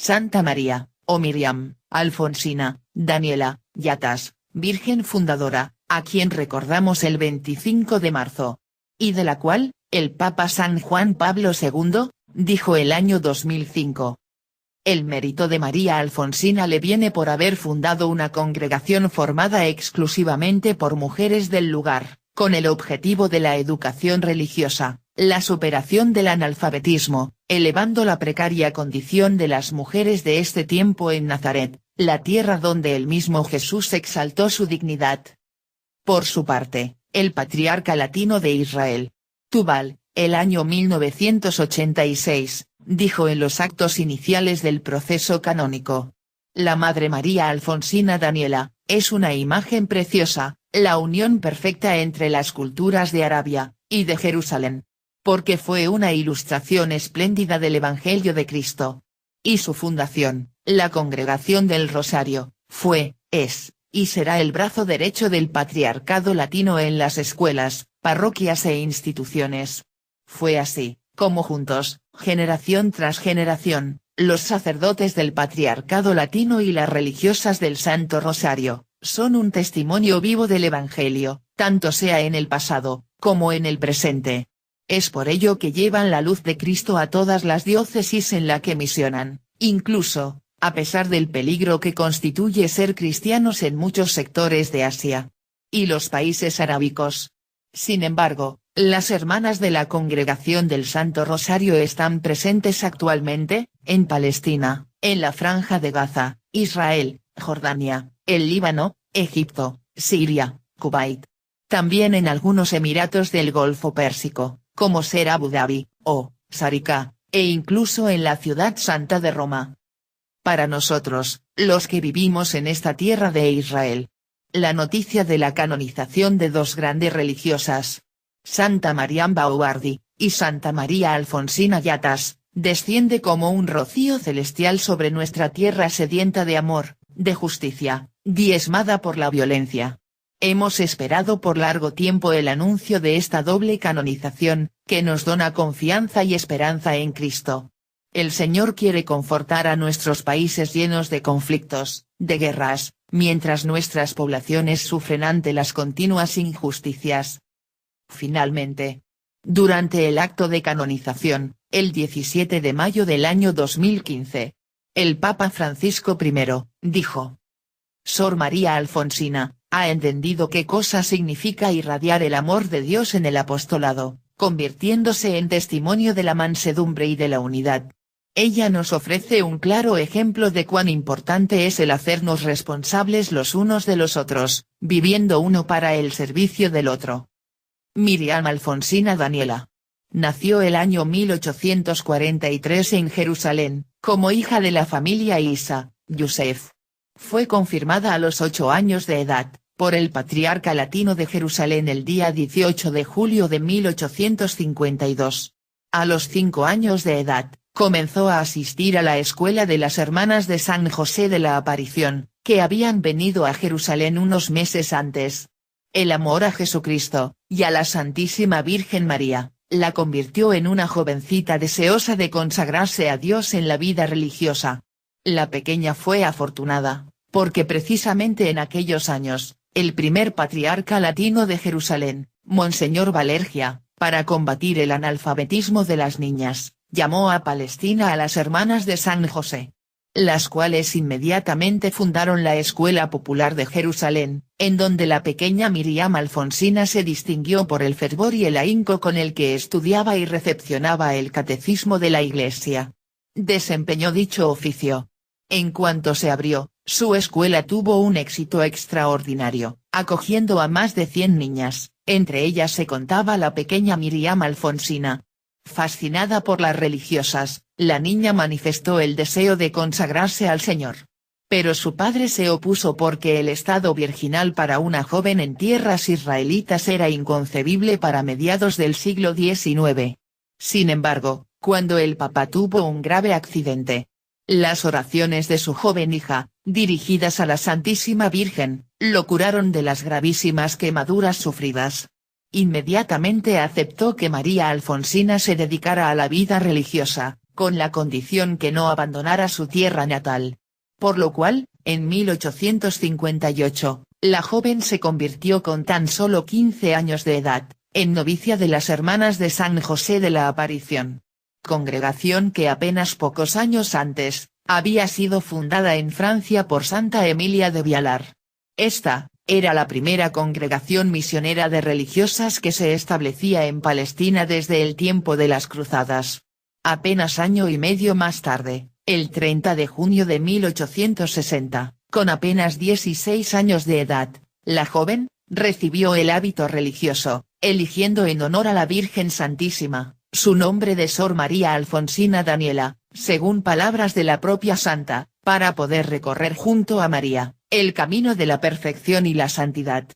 Santa María, o Miriam, Alfonsina, Daniela, Yatas, Virgen fundadora, a quien recordamos el 25 de marzo. Y de la cual, el Papa San Juan Pablo II, dijo el año 2005. El mérito de María Alfonsina le viene por haber fundado una congregación formada exclusivamente por mujeres del lugar, con el objetivo de la educación religiosa, la superación del analfabetismo, elevando la precaria condición de las mujeres de este tiempo en Nazaret, la tierra donde el mismo Jesús exaltó su dignidad. Por su parte, el patriarca latino de Israel, Tubal, el año 1986, dijo en los actos iniciales del proceso canónico: la Madre María Alfonsina Daniela, es una imagen preciosa, la unión perfecta entre las culturas de Arabia, y de Jerusalén. Porque fue una ilustración espléndida del Evangelio de Cristo. Y su fundación, la Congregación del Rosario, fue, es, y será el brazo derecho del patriarcado latino en las escuelas, parroquias e instituciones. Fue así, como juntos, generación tras generación, los sacerdotes del patriarcado latino y las religiosas del Santo Rosario, son un testimonio vivo del Evangelio, tanto sea en el pasado, como en el presente. Es por ello que llevan la luz de Cristo a todas las diócesis en la que misionan, incluso, a pesar del peligro que constituye ser cristianos en muchos sectores de Asia y los países arábicos. Sin embargo, las hermanas de la Congregación del Santo Rosario están presentes actualmente, en Palestina, en la Franja de Gaza, Israel, Jordania, el Líbano, Egipto, Siria, Kuwait. También en algunos emiratos del Golfo Pérsico, como ser Abu Dhabi, o Sharjah, e incluso en la ciudad santa de Roma. Para nosotros, los que vivimos en esta tierra de Israel, la noticia de la canonización de dos grandes religiosas, Santa Mariam Baubardi, y Santa María Alfonsina Yatas, desciende como un rocío celestial sobre nuestra tierra sedienta de amor, de justicia, diezmada por la violencia. Hemos esperado por largo tiempo el anuncio de esta doble canonización, que nos dona confianza y esperanza en Cristo. El Señor quiere confortar a nuestros países llenos de conflictos, de guerras, mientras nuestras poblaciones sufren ante las continuas injusticias. Finalmente, durante el acto de canonización, el 17 de mayo del año 2015, el Papa Francisco I, dijo: Sor María Alfonsina, ha entendido qué cosa significa irradiar el amor de Dios en el apostolado, convirtiéndose en testimonio de la mansedumbre y de la unidad. Ella nos ofrece un claro ejemplo de cuán importante es el hacernos responsables los unos de los otros, viviendo uno para el servicio del otro. Miriam Alfonsina Daniela nació el año 1843 en Jerusalén, como hija de la familia Isa, Yusef. Fue confirmada a los 8 años de edad, por el patriarca latino de Jerusalén el día 18 de julio de 1852. A los 5 años de edad, comenzó a asistir a la escuela de las hermanas de San José de la Aparición, que habían venido a Jerusalén unos meses antes. El amor a Jesucristo, y a la Santísima Virgen María, la convirtió en una jovencita deseosa de consagrarse a Dios en la vida religiosa. La pequeña fue afortunada, porque precisamente en aquellos años, el primer patriarca latino de Jerusalén, Monseñor Valergia, para combatir el analfabetismo de las niñas, llamó a Palestina a las hermanas de San José, las cuales inmediatamente fundaron la Escuela Popular de Jerusalén, en donde la pequeña Miriam Alfonsina se distinguió por el fervor y el ahínco con el que estudiaba y recepcionaba el catecismo de la Iglesia. Desempeñó dicho oficio. En cuanto se abrió, su escuela tuvo un éxito extraordinario, acogiendo a más de 100 niñas, entre ellas se contaba la pequeña Miriam Alfonsina. Fascinada por las religiosas, la niña manifestó el deseo de consagrarse al Señor. Pero su padre se opuso porque el estado virginal para una joven en tierras israelitas era inconcebible para mediados del siglo XIX. Sin embargo, cuando el Papa tuvo un grave accidente, las oraciones de su joven hija, dirigidas a la Santísima Virgen, lo curaron de las gravísimas quemaduras sufridas. Inmediatamente aceptó que María Alfonsina se dedicara a la vida religiosa, con la condición que no abandonara su tierra natal. Por lo cual, en 1858, la joven se convirtió con tan solo 15 años de edad, en novicia de las Hermanas de San José de la Aparición. Congregación que apenas pocos años antes, había sido fundada en Francia por Santa Emilia de Vialar. Esta, era la primera congregación misionera de religiosas que se establecía en Palestina desde el tiempo de las Cruzadas. Apenas año y medio más tarde, el 30 de junio de 1860, con apenas 16 años de edad, la joven, recibió el hábito religioso, eligiendo en honor a la Virgen Santísima, su nombre de Sor María Alfonsina Daniela, según palabras de la propia santa, para poder recorrer junto a María, el camino de la perfección y la santidad.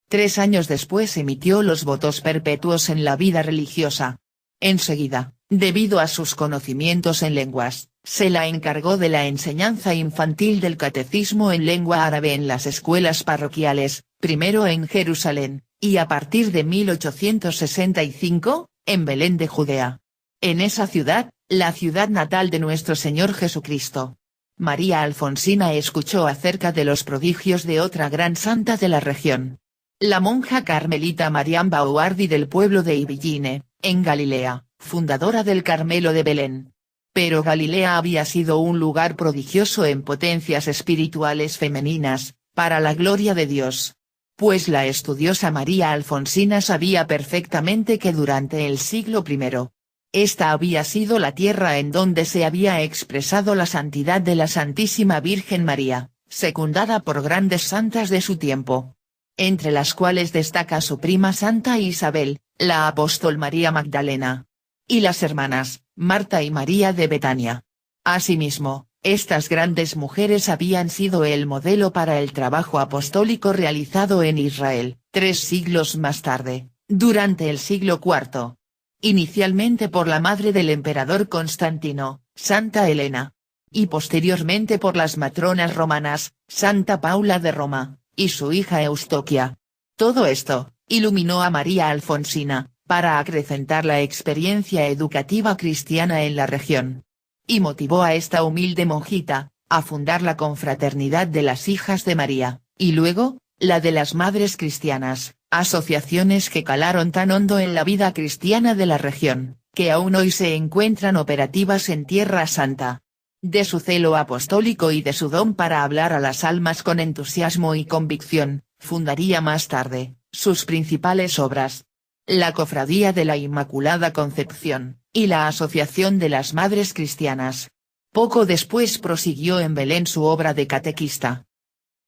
3 años después emitió los votos perpetuos en la vida religiosa. Enseguida, debido a sus conocimientos en lenguas, se la encargó de la enseñanza infantil del catecismo en lengua árabe en las escuelas parroquiales, primero en Jerusalén, y a partir de 1865, en Belén de Judea. En esa ciudad, la ciudad natal de nuestro Señor Jesucristo. María Alfonsina escuchó acerca de los prodigios de otra gran santa de la región. La monja carmelita Mariam Bauardi del pueblo de Ibilline, en Galilea, fundadora del Carmelo de Belén. Pero Galilea había sido un lugar prodigioso en potencias espirituales femeninas, para la gloria de Dios. Pues la estudiosa María Alfonsina sabía perfectamente que durante el siglo I, esta había sido la tierra en donde se había expresado la santidad de la Santísima Virgen María, secundada por grandes santas de su tiempo. Entre las cuales destaca su prima Santa Isabel, la apóstol María Magdalena. Y las hermanas, Marta y María de Betania. Asimismo, estas grandes mujeres habían sido el modelo para el trabajo apostólico realizado en Israel, 3 siglos más tarde, durante el siglo IV. Inicialmente por la madre del emperador Constantino, Santa Elena. Y posteriormente por las matronas romanas, Santa Paula de Roma, y su hija Eustoquia. Todo esto, iluminó a María Alfonsina, para acrecentar la experiencia educativa cristiana en la región. Y motivó a esta humilde monjita, a fundar la Confraternidad de las Hijas de María, y luego, la de las Madres Cristianas, asociaciones que calaron tan hondo en la vida cristiana de la región, que aún hoy se encuentran operativas en Tierra Santa. De su celo apostólico y de su don para hablar a las almas con entusiasmo y convicción, fundaría más tarde, sus principales obras. La Cofradía de la Inmaculada Concepción, y la Asociación de las Madres Cristianas. Poco después prosiguió en Belén su obra de catequista.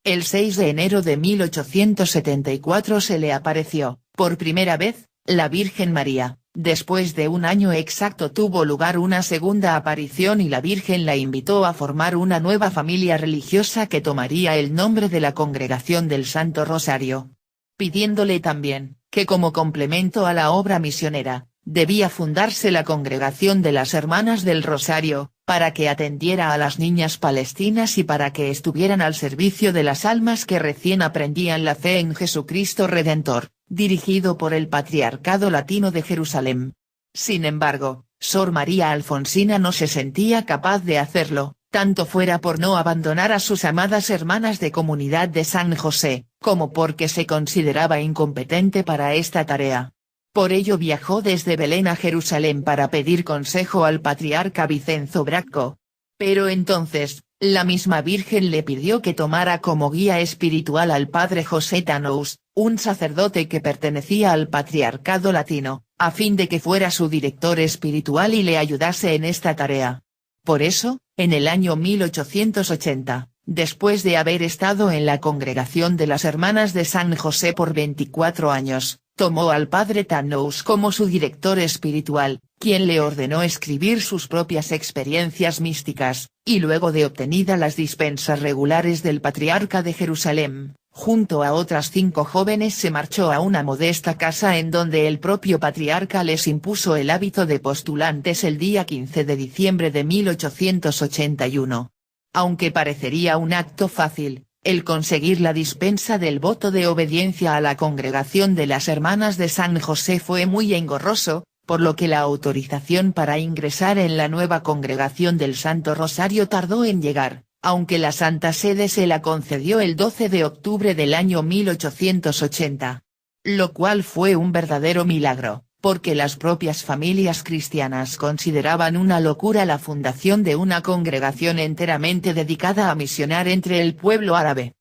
El 6 de enero de 1874 se le apareció, por primera vez, la Virgen María. Después de un año exacto tuvo lugar una segunda aparición y la Virgen la invitó a formar una nueva familia religiosa que tomaría el nombre de la Congregación del Santo Rosario. Pidiéndole también, que como complemento a la obra misionera, debía fundarse la Congregación de las Hermanas del Rosario, para que atendiera a las niñas palestinas y para que estuvieran al servicio de las almas que recién aprendían la fe en Jesucristo Redentor, dirigido por el Patriarcado Latino de Jerusalén. Sin embargo, Sor María Alfonsina no se sentía capaz de hacerlo, tanto fuera por no abandonar a sus amadas hermanas de Comunidad de San José, como porque se consideraba incompetente para esta tarea. Por ello viajó desde Belén a Jerusalén para pedir consejo al patriarca Vicenzo Bracco. Pero entonces, la misma Virgen le pidió que tomara como guía espiritual al padre José Tanous, un sacerdote que pertenecía al Patriarcado Latino, a fin de que fuera su director espiritual y le ayudase en esta tarea. Por eso, en el año 1880, después de haber estado en la Congregación de las Hermanas de San José por 24 años, tomó al padre Tanous como su director espiritual, quien le ordenó escribir sus propias experiencias místicas, y luego de obtenida las dispensas regulares del Patriarca de Jerusalén, junto a otras 5 jóvenes se marchó a una modesta casa en donde el propio patriarca les impuso el hábito de postulantes el día 15 de diciembre de 1881. Aunque parecería un acto fácil, el conseguir la dispensa del voto de obediencia a la Congregación de las Hermanas de San José fue muy engorroso, por lo que la autorización para ingresar en la nueva congregación del Santo Rosario tardó en llegar, aunque la Santa Sede se la concedió el 12 de octubre del año 1880. Lo cual fue un verdadero milagro, porque las propias familias cristianas consideraban una locura la fundación de una congregación enteramente dedicada a misionar entre el pueblo árabe.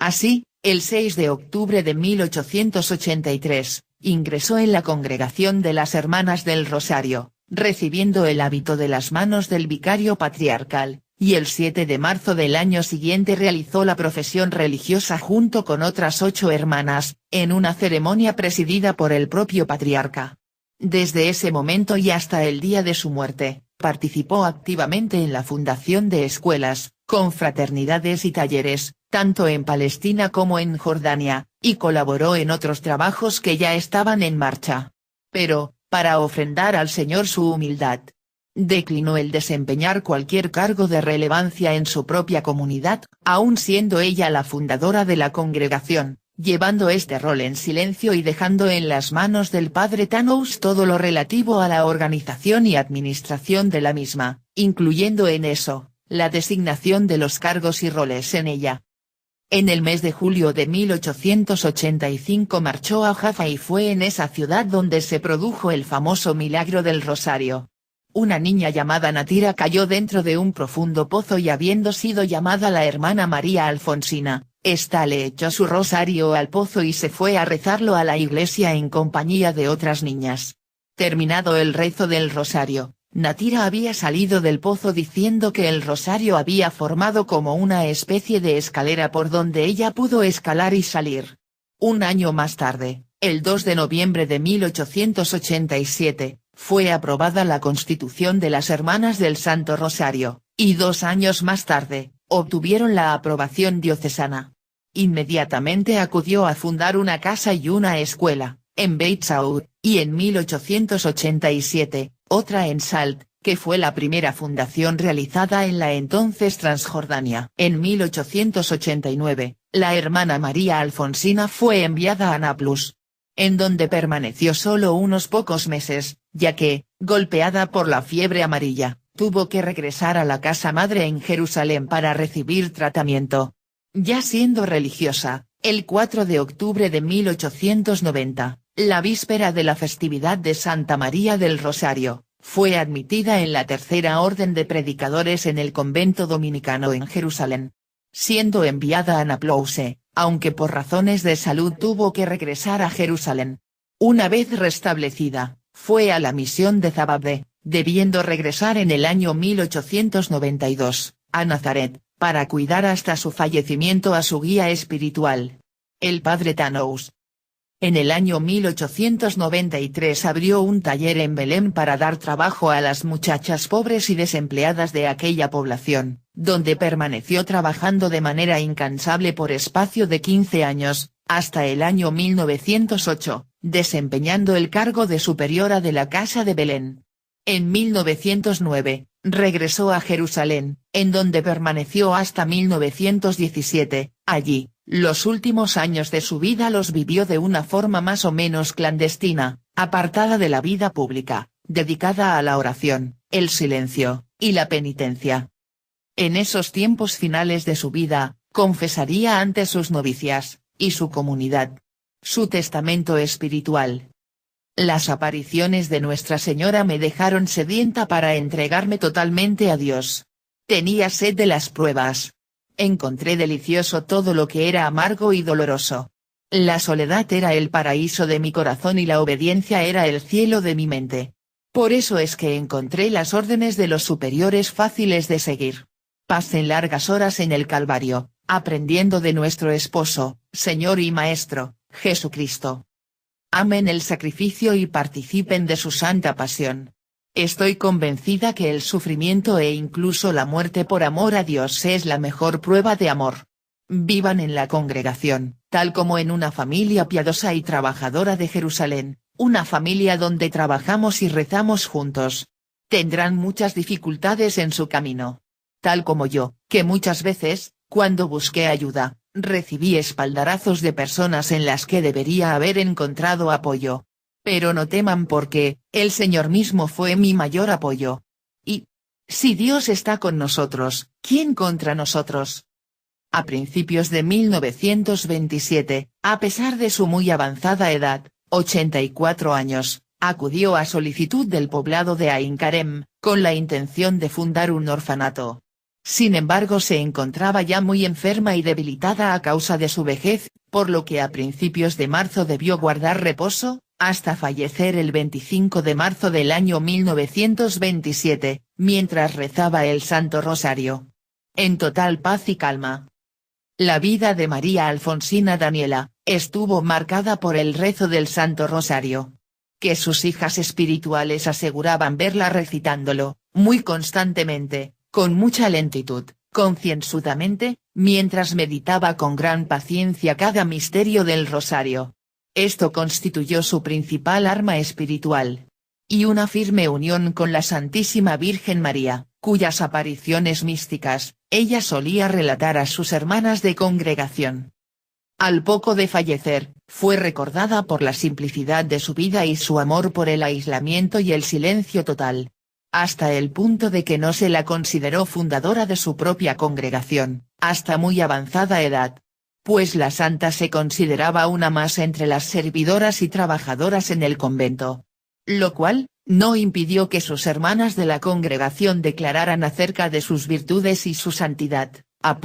Así, el 6 de octubre de 1883, ingresó en la congregación de las Hermanas del Rosario, recibiendo el hábito de las manos del vicario patriarcal, y el 7 de marzo del año siguiente realizó la profesión religiosa junto con otras 8 hermanas, en una ceremonia presidida por el propio patriarca. Desde ese momento y hasta el día de su muerte, participó activamente en la fundación de escuelas, confraternidades y talleres, tanto en Palestina como en Jordania, y colaboró en otros trabajos que ya estaban en marcha. Pero, para ofrendar al Señor su humildad, declinó el desempeñar cualquier cargo de relevancia en su propia comunidad, aun siendo ella la fundadora de la congregación, llevando este rol en silencio y dejando en las manos del padre Tannous todo lo relativo a la organización y administración de la misma, incluyendo en eso, la designación de los cargos y roles en ella. En el mes de julio de 1885 marchó a Jaffa y fue en esa ciudad donde se produjo el famoso milagro del Rosario. Una niña llamada Natira cayó dentro de un profundo pozo y habiendo sido llamada la hermana María Alfonsina, ésta le echó su rosario al pozo y se fue a rezarlo a la iglesia en compañía de otras niñas. Terminado el rezo del rosario, Natira había salido del pozo diciendo que el rosario había formado como una especie de escalera por donde ella pudo escalar y salir. Un año más tarde, el 2 de noviembre de 1887, fue aprobada la Constitución de las Hermanas del Santo Rosario, y 2 años más tarde, obtuvieron la aprobación diocesana. Inmediatamente acudió a fundar una casa y una escuela, en Beit Saud, y en 1887, otra en Salt, que fue la primera fundación realizada en la entonces Transjordania. En 1889, la hermana María Alfonsina fue enviada a Nablus, en donde permaneció solo unos pocos meses, ya que, golpeada por la fiebre amarilla, tuvo que regresar a la casa madre en Jerusalén para recibir tratamiento. Ya siendo religiosa, el 4 de octubre de 1890, la víspera de la festividad de Santa María del Rosario, fue admitida en la Tercera Orden de Predicadores en el convento dominicano en Jerusalén. Siendo enviada a Naplouse, aunque por razones de salud tuvo que regresar a Jerusalén. Una vez restablecida, fue a la misión de Zababde, debiendo regresar en el año 1892, a Nazaret, para cuidar hasta su fallecimiento a su guía espiritual, el padre Tannous. En el año 1893 abrió un taller en Belén para dar trabajo a las muchachas pobres y desempleadas de aquella población, donde permaneció trabajando de manera incansable por espacio de 15 años, hasta el año 1908, desempeñando el cargo de superiora de la Casa de Belén. En 1909, regresó a Jerusalén, en donde permaneció hasta 1917, allí, los últimos años de su vida los vivió de una forma más o menos clandestina, apartada de la vida pública, dedicada a la oración, el silencio, y la penitencia. En esos tiempos finales de su vida, confesaría ante sus novicias, y su comunidad, su testamento espiritual. Las apariciones de Nuestra Señora me dejaron sedienta para entregarme totalmente a Dios. Tenía sed de las pruebas. Encontré delicioso todo lo que era amargo y doloroso. La soledad era el paraíso de mi corazón y la obediencia era el cielo de mi mente. Por eso es que encontré las órdenes de los superiores fáciles de seguir. Pasé largas horas en el Calvario, aprendiendo de nuestro Esposo, Señor y Maestro, Jesucristo. Amen el sacrificio y participen de su santa pasión. Estoy convencida que el sufrimiento e incluso la muerte por amor a Dios es la mejor prueba de amor. Vivan en la congregación, tal como en una familia piadosa y trabajadora de Jerusalén, una familia donde trabajamos y rezamos juntos. Tendrán muchas dificultades en su camino. Tal como yo, que muchas veces, cuando busqué ayuda, recibí espaldarazos de personas en las que debería haber encontrado apoyo. Pero no teman porque, el Señor mismo fue mi mayor apoyo. Y, si Dios está con nosotros, ¿quién contra nosotros? A principios de 1927, a pesar de su muy avanzada edad, 84 años, acudió a solicitud del poblado de Ain Karem, con la intención de fundar un orfanato. Sin embargo se encontraba ya muy enferma y debilitada a causa de su vejez, por lo que a principios de marzo debió guardar reposo, hasta fallecer el 25 de marzo del año 1927, mientras rezaba el Santo Rosario. En total paz y calma. La vida de María Alfonsina Daniela, estuvo marcada por el rezo del Santo Rosario. Que sus hijas espirituales aseguraban verla recitándolo, muy constantemente, con mucha lentitud, concienzudamente, mientras meditaba con gran paciencia cada misterio del rosario. Esto constituyó su principal arma espiritual. Y una firme unión con la Santísima Virgen María, cuyas apariciones místicas, ella solía relatar a sus hermanas de congregación. Al poco de fallecer, fue recordada por la simplicidad de su vida y su amor por el aislamiento y el silencio total. Hasta el punto de que no se la consideró fundadora de su propia congregación, hasta muy avanzada edad. Pues la santa se consideraba una más entre las servidoras y trabajadoras en el convento. Lo cual, no impidió que sus hermanas de la congregación declararan acerca de sus virtudes y su santidad.